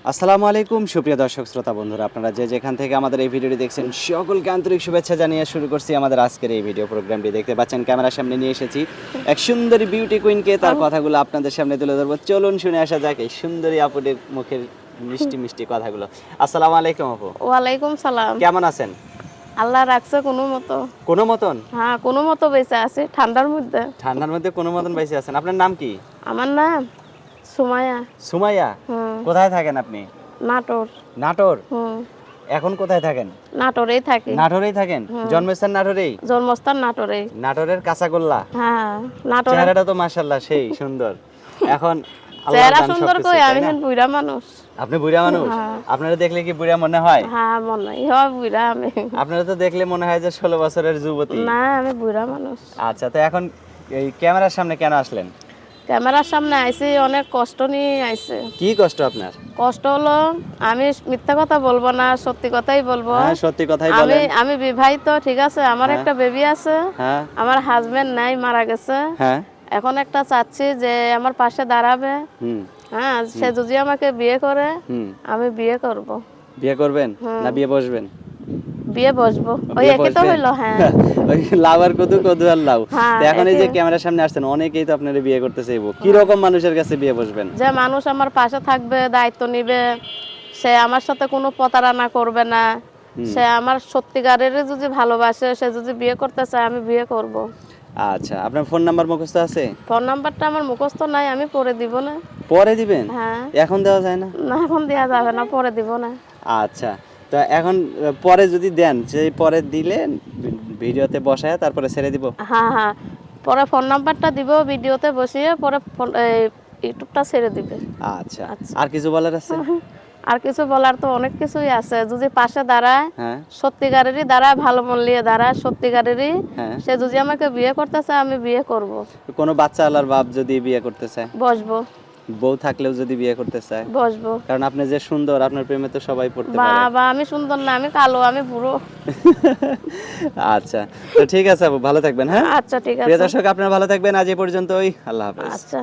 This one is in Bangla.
আসসালামু আলাইকুম সুপ্রিয় দর্শক শ্রোতা বন্ধুরা, আপনারা যে যেখান থেকে আমাদের এই ভিডিওটি দেখছেন সকলকে আন্তরিক শুভেচ্ছা জানিয়ে শুরু করছি আমাদের আজকের এই ভিডিও প্রোগ্রামটি। দেখতে পাচ্ছেন ক্যামেরার সামনে নিয়ে এসেছি এক সুন্দরী বিউটি কুইনকে, তার কথাগুলো আপনাদের সামনে তুলে ধরবো। চলুন শুনে আসা যাক এই সুন্দরী আপুদের মুখের মিষ্টি মিষ্টি কথাগুলো। আসসালামু আলাইকুম আপু। ওয়ালাইকুম সালাম। কেমন আছেন? আল্লাহ রাখছে কোনো মতো। কোনো মতন? হ্যাঁ, কোনো মতো বেঁচে আছে ঠান্ডার মধ্যে। ঠান্ডার মধ্যে কোনো মতন বেঁচে আছেন। আপনার নাম কি? আমার নাম সুমাইয়া। সুমাইয়া। হুম। কোথায় থাকেন আপনি? নাটোর। নাটোর। হুম। এখন কোথায় থাকেন? নাটোরেই থাকি। নাটোরেই থাকেন? জন্মস্থান নাটোরেই? জন্মস্থান নাটোরেই। নাটোরের কাঁচাগোল্লা। হ্যাঁ, নাটোরে। চেহারাটা তো মাশাআল্লাহ সেই সুন্দর। এখন আল্লাহর চেহারা দান সুন্দর সবকিছু, কই, তাই আমি না? হেন বুইড়া মানুষ। আপনি বুড়া মানুষ? হ্যাঁ। আপনারা দেখলে কি বুড়া মনে হয়? হ্যাঁ, মনে হয় বুইড়া আমি। আপনারা তো দেখলে মনে হয় যে 16 বছরের যুবতী। না, আমি বুইড়া মানুষ। আচ্ছা, তো এখন এই ক্যামেরার সামনে কেন আসলেন? ক্যামেরার সামনে আইছি, অনেক কষ্ট নিয়ে আইছে। কি কষ্ট আপনার? কষ্ট হলো, আমি মিথ্যা কথা বলবো না, সত্যি কথাই বলবো। হ্যাঁ, সত্যি কথাই আমি বলেন। আমি বিবাহিত, ঠিক আছে, আমার হ্যাঁ। একটা বেবি আছে। হ্যাঁ। আমার হাজবেন্ড নাই, মারা গেছে। হ্যাঁ। এখন একটা চাচ্ছি যে আমার পাশে দাঁড়াবে। হুম। হ্যাঁ, সে যদি আমাকে বিয়ে করে, হুম। আমি বিয়ে করব। বিয়ে করবেন হুম। না বিয়ে বসবেন? বিয়ে বসবো, ওই বিয়ে একই তো বসবেন? হইলো। হ্যাঁ। ওই লাউ আর কদু, কদু আর লাউ। হ্যাঁ, তো এখন এই যে একই। ক্যামেরার সামনে আসছেন, অনেকেই তো আপনারা বিয়ে করতে চাইবো। কি রকম মানুষের কাছে বিয়ে বসবেন? যে মানুষ আমার পাশে থাকবে, দায়িত্ব নিবে, সে আমার সাথে কোনো প্রতারণা করবে না, সে আমার সত্যিকারের যদি ভালোবাসে, সে যদি বিয়ে করতে চায়, আমি বিয়ে করব। আচ্ছা, আপনার ফোন নাম্বার মুখস্থ আছে? ফোন নাম্বারটা আমার মুখস্থ নাই, আমি পরে দিব না। পরে দিবেন? হ্যাঁ। এখন দেওয়া যায় না? না, এখন দেওয়া যাবে না, পরে দিব না। আচ্ছা, তো এখন পরে যদি দেন, সেই পরে দিলে ভিডিওতে বসায় তারপরে ছেড়ে দিব। হ্যাঁ, হ্যাঁ, পরে ফোন নাম্বারটা দিব, ভিডিওতে বসিয়ে পরে ইউটিউবটা ছেড়ে দিবে। আচ্ছা, আচ্ছা। আর কিছু বলার আছে? আর কিছু বলার তো অনেক কিছুই আছে। যদি পাশে দাঁড়ায়, হ্যাঁ। সত্যিকারেরই দাঁড়ায়, ভালো মন নিয়ে দাঁড়ায়, সত্যিকারেরই, হ্যাঁ। সে যদি আমাকে বিয়ে করতে চায়, আমি বিয়ে করব। কোনো বাচ্চা আলার বাপ যদি বিয়ে করতে চায়, বসবো। বউ থাকলেও যদি বিয়ে করতে চায়, বসবো। কারণ আপনি যে সুন্দর, আপনার প্রেমে তো সবাই পড়তে পারে। বাবা, আমি সুন্দর না, আমি কালো, আমি বুড়ো। আচ্ছা, তো ঠিক আছে আপু, ভালো থাকবেন। হ্যাঁ, আচ্ছা, ঠিক প্রিয় আছে। দর্শক, আপনারা ভালো থাকবেন। আজ এই পর্যন্তই। আল্লাহ হাফেজ। আচ্ছা।